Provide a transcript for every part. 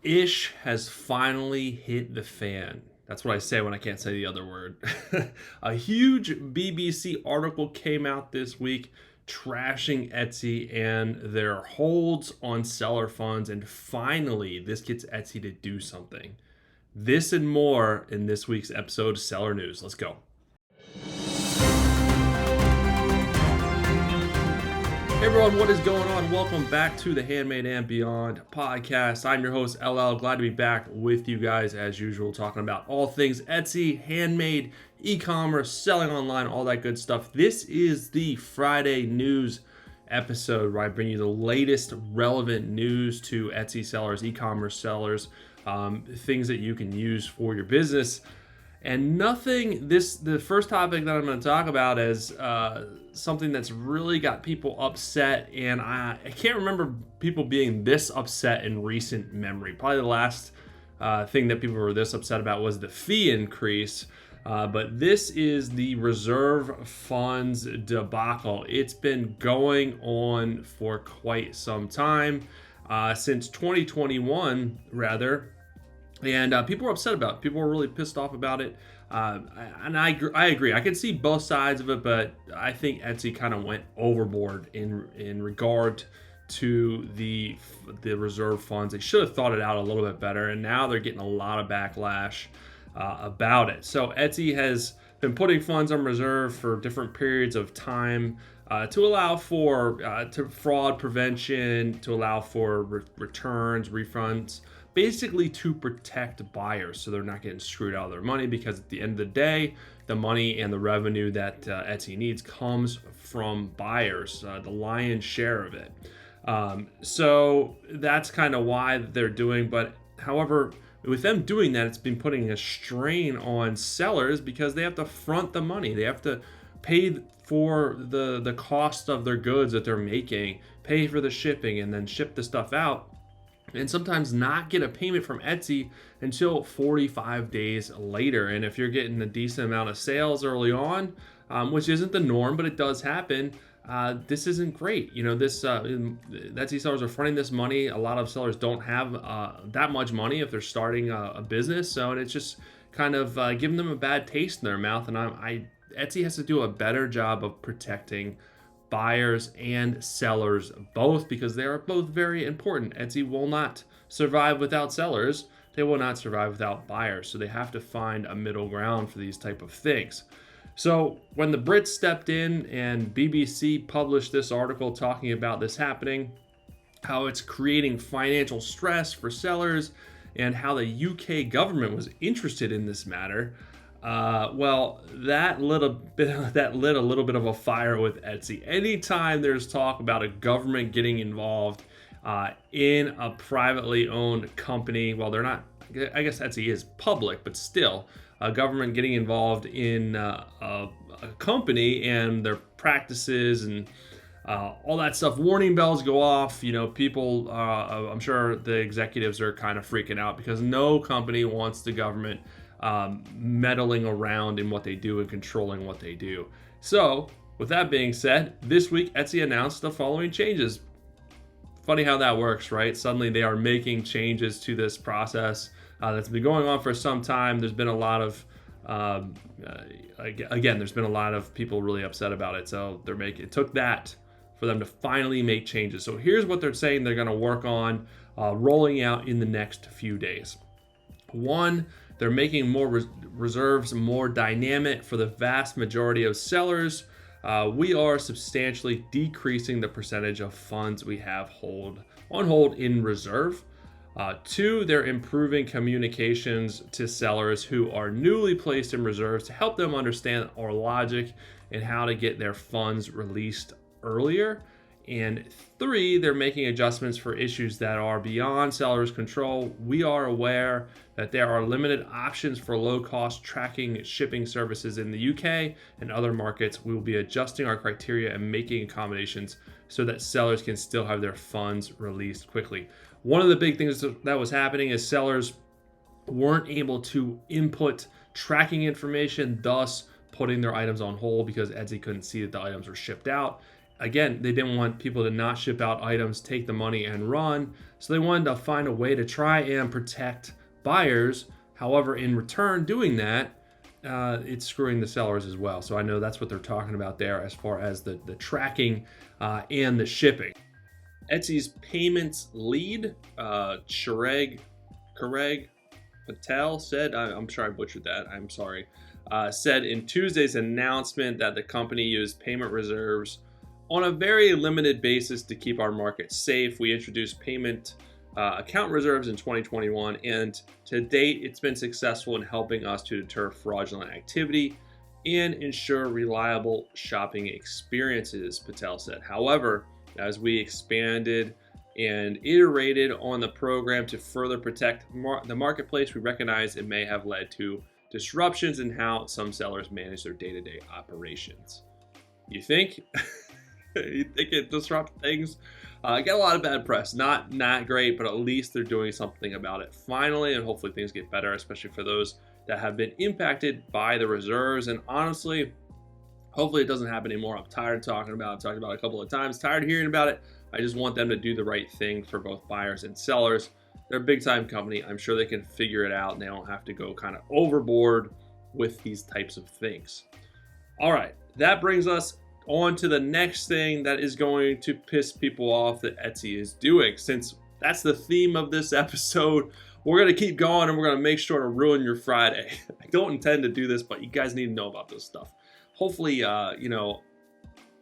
Ish has finally hit the fan. That's what I say when I can't say the other word. A huge BBC article came out this week trashing Etsy and their holds on seller funds. And finally, this gets Etsy to do something. This and more in this week's episode of Seller News. Let's go. Hey everyone, what is going on? Welcome back to the Handmade and Beyond podcast. I'm your host, LL. Glad to be back with you guys as usual, talking about all things Etsy, handmade, e-commerce, selling online, all that good stuff. This is the Friday news episode where I bring you the latest relevant news to Etsy sellers, e-commerce sellers, things that you can use for your business. And the first topic that I'm going to talk about is something that's really got people upset. And I can't remember people being this upset in recent memory. Probably the last thing that people were this upset about was the fee increase. But this is the reserve funds debacle. It's been going on for quite some time, since 2021, rather. And people were upset about it. People were really pissed off about it. And I agree. I can see both sides of it, but I think Etsy kind of went overboard in regard to the reserve funds. They should have thought it out a little bit better, and now they're getting a lot of backlash about it. So Etsy has been putting funds on reserve for different periods of time to allow for fraud prevention, to allow for returns, refunds, basically to protect buyers so they're not getting screwed out of their money, because at the end of the day, the money and the revenue that Etsy needs comes from buyers, the lion's share of it. So that's kind of why they're doing, but however, with them doing that, it's been putting a strain on sellers because they have to front the money. They have to pay for the cost of their goods that they're making, pay for the shipping, and then ship the stuff out, and sometimes not get a payment from Etsy until 45 days later. And if you're getting a decent amount of sales early on, which isn't the norm, but it does happen, this isn't great. Etsy sellers are fronting this money. A lot of sellers don't have that much money if they're starting a business, so it's just kind of giving them a bad taste in their mouth. And Etsy has to do a better job of protecting buyers and sellers both, because they are both very important. Etsy will not survive without sellers. They will not survive without buyers. So they have to find a middle ground for these type of things. So when the Brits stepped in and BBC published this article talking about this happening, how it's creating financial stress for sellers, and how the UK government was interested in this matter, that lit a little bit of a fire with Etsy. Anytime there's talk about a government getting involved in a privately owned company, well, they're not. I guess Etsy is public, but still, a government getting involved in a company and their practices and all that stuff, warning bells go off. People, I'm sure the executives are kind of freaking out, because no company wants the government meddling around in what they do and controlling what they do. So, with that being said, this week Etsy announced the following changes. Funny how that works, right? Suddenly they are making changes to this process that's been going on for some time. There's been a lot of there's been a lot of people really upset about it. So it took that for them to finally make changes. So here's what they're saying they're going to work on rolling out in the next few days. One, they're making more reserves more dynamic for the vast majority of sellers. We are substantially decreasing the percentage of funds we have on hold in reserve. Two, they're improving communications to sellers who are newly placed in reserves to help them understand our logic and how to get their funds released earlier. And three, they're making adjustments for issues that are beyond sellers' control. We are aware that there are limited options for low-cost tracking shipping services in the UK and other markets. We will be adjusting our criteria and making accommodations so that sellers can still have their funds released quickly. One of the big things that was happening is sellers weren't able to input tracking information, thus putting their items on hold because Etsy couldn't see that the items were shipped out. again, they didn't want people to not ship out items, take the money, and run. So they wanted to find a way to try and protect buyers. However, in return, doing that, it's screwing the sellers as well. So I know that's what they're talking about there as far as the tracking and the shipping. Etsy's payments lead, Chirag Patel said, I'm sure I butchered that, I'm sorry, said in Tuesday's announcement that the company used payment reserves on a very limited basis to keep our market safe. We introduced payment account reserves in 2021, and to date, it's been successful in helping us to deter fraudulent activity and ensure reliable shopping experiences, Patel said. However, as we expanded and iterated on the program to further protect the marketplace, we recognize it may have led to disruptions in how some sellers manage their day-to-day operations. You think? You think it disrupts things? Get a lot of bad press. Not great, but at least they're doing something about it finally, and hopefully things get better, especially for those that have been impacted by the reserves. And honestly, hopefully it doesn't happen anymore. I'm tired of talking about it. I've talked about it a couple of times. Tired of hearing about it. I just want them to do the right thing for both buyers and sellers. They're a big time company. I'm sure they can figure it out and they don't have to go kind of overboard with these types of things. All right, that brings us on to the next thing that is going to piss people off that Etsy is doing. Since that's the theme of this episode, we're going to keep going and we're going to make sure to ruin your Friday. I don't intend to do this, but you guys need to know about this stuff. Hopefully,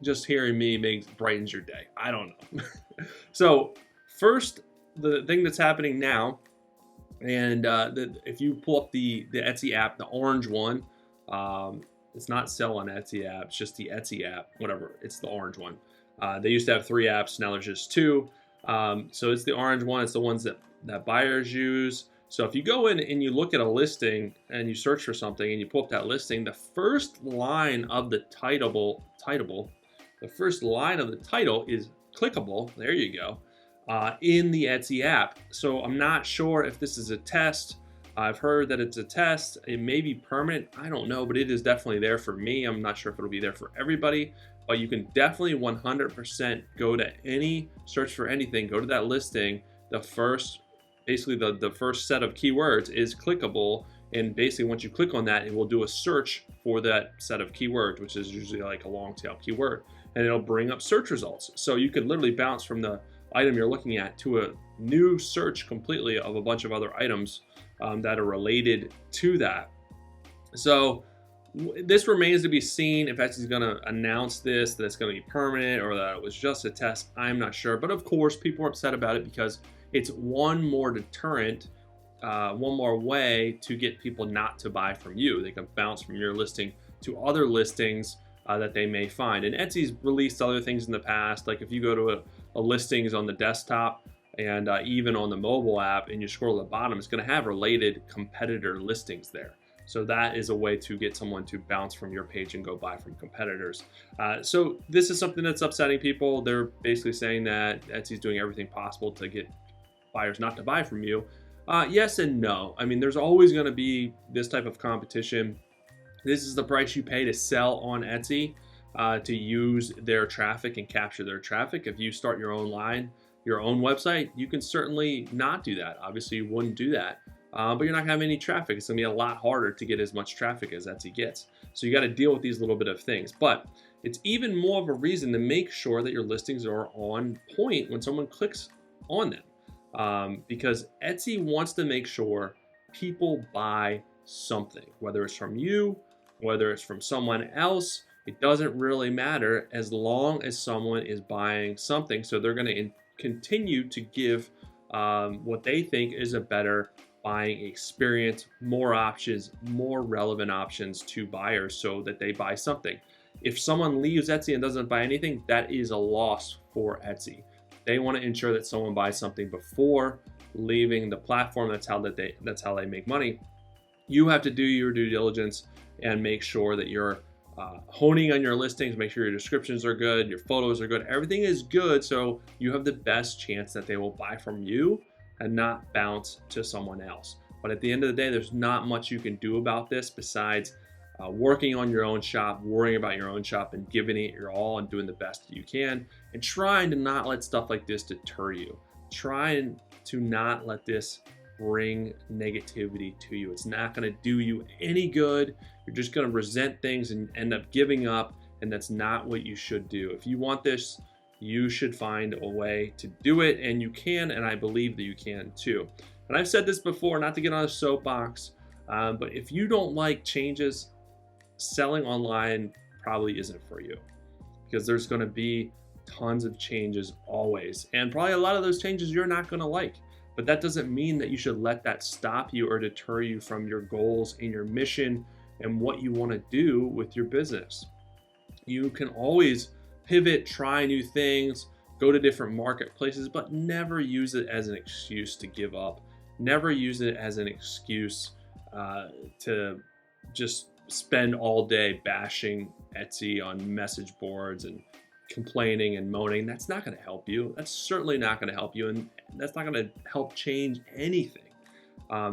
just hearing me brightens your day. I don't know. So first, the thing that's happening now, and if you pull up the Etsy app, the orange one, it's not Sell on Etsy app, it's just the Etsy app, whatever, it's the orange one. They used to have 3 apps, now there's just 2. So it's the orange one, it's the ones that buyers use. So if you go in and you look at a listing and you search for something and you pull up that listing, the first line of the title is clickable. There you go. In the Etsy app. So I'm not sure if this is a test. I've heard that it's a test. It may be permanent. I don't know, but it is definitely there for me. I'm not sure if it'll be there for everybody, but you can definitely 100% go to any search for anything, go to that listing. The first set of keywords is clickable. And basically once you click on that, it will do a search for that set of keywords, which is usually like a long tail keyword, and it'll bring up search results. So you could literally bounce from the item you're looking at to a new search completely of a bunch of other items that are related to that. So this remains to be seen if Etsy's going to announce this, that it's going to be permanent, or that it was just a test. I'm not sure. But of course, people are upset about it because it's one more deterrent, one more way to get people not to buy from you. They can bounce from your listing to other listings that they may find. And Etsy's released other things in the past. Like if you go to a listings on the desktop and even on the mobile app and you scroll to the bottom, it's going to have related competitor listings there. So that is a way to get someone to bounce from your page and go buy from competitors. So this is something that's upsetting people. They're basically saying that Etsy's doing everything possible to get buyers not to buy from you. Yes and no. I mean, there's always going to be this type of competition. This is the price you pay to sell on Etsy, to use their traffic and capture their traffic. If you start your own line, your own website, you can certainly not do that. Obviously, you wouldn't do that, but you're not gonna have any traffic. It's gonna be a lot harder to get as much traffic as Etsy gets. So you got to deal with these little bit of things. But it's even more of a reason to make sure that your listings are on point when someone clicks on them, because Etsy wants to make sure people buy something, whether it's from you, whether it's from someone else. It doesn't really matter as long as someone is buying something. So they're going to continue to give what they think is a better buying experience, more options, more relevant options to buyers so that they buy something. If someone leaves Etsy and doesn't buy anything, that is a loss for Etsy. They want to ensure that someone buys something before leaving the platform. That's how they make money. You have to do your due diligence and make sure that you're honing on your listings, make sure your descriptions are good, your photos are good, everything is good, so you have the best chance that they will buy from you and not bounce to someone else. But at the end of the day, there's not much you can do about this besides working on your own shop, worrying about your own shop, and giving it your all and doing the best you can, and trying to not let stuff like this deter you. Trying to not let this bring negativity to you. It's not going to do you any good. You're just going to resent things and end up giving up, and that's not what you should do. If you want this, you should find a way to do it, and you can, and I believe that you can too. And I've said this before, not to get on a soapbox, but if you don't like changes, selling online probably isn't for you, because there's going to be tons of changes always, and probably a lot of those changes you're not going to like. But that doesn't mean that you should let that stop you or deter you from your goals and your mission and what you want to do with your business. You can always pivot, try new things, go to different marketplaces, but never use it as an excuse to give up. Never use it as an excuse to just spend all day bashing Etsy on message boards and complaining and moaning. That's not going to help you. That's certainly not going to help you, and that's not going to help change anything.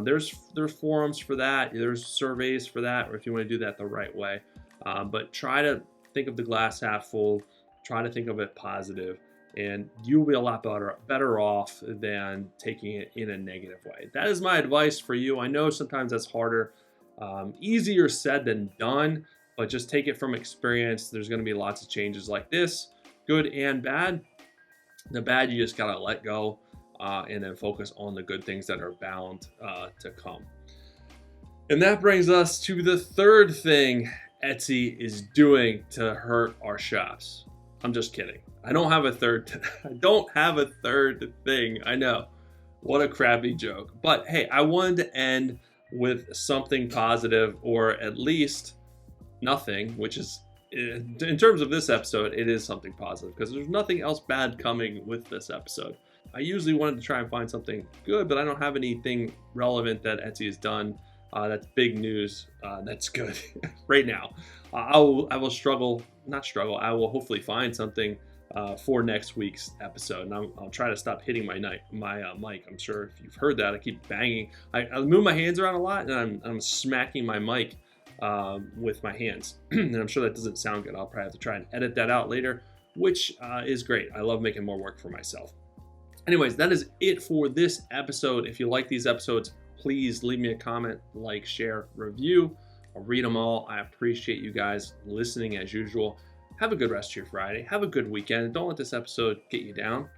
There's forums for that. There's surveys for that, or if you want to do that the right way. But try to think of the glass half full. Try to think of it positive, and you'll be a lot better off than taking it in a negative way. That is my advice for you. I know sometimes that's harder, easier said than done, but just take it from experience. There's going to be lots of changes like this, good and bad. The bad, you just got to let go and then focus on the good things that are bound to come. And that brings us to the third thing Etsy is doing to hurt our shops. I'm just kidding. I don't have a third thing. I know. What a crappy joke. But hey, I wanted to end with something positive, or at least nothing, which is, in terms of this episode, it is something positive because there's nothing else bad coming with this episode. I usually wanted to try and find something good, but I don't have anything relevant that Etsy has done that's big news that's good right now. I will hopefully find something for next week's episode, and I'll try to stop hitting my mic. I'm sure if you've heard that, I keep banging. I move my hands around a lot, and I'm smacking my mic with my hands, and I'm sure that doesn't sound good. I'll probably have to try and edit that out later, which is great. I love making more work for myself. Anyways, that is it for this episode. If you like these episodes, please leave me a comment, like, share, review. I'll read them all. I appreciate you guys listening as usual. Have a good rest of your Friday. Have a good weekend. Don't let this episode get you down.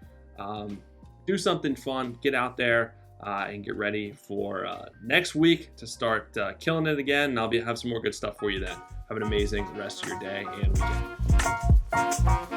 Do something fun. Get out there and get ready for next week to start killing it again. And I'll have some more good stuff for you then. Have an amazing rest of your day and weekend.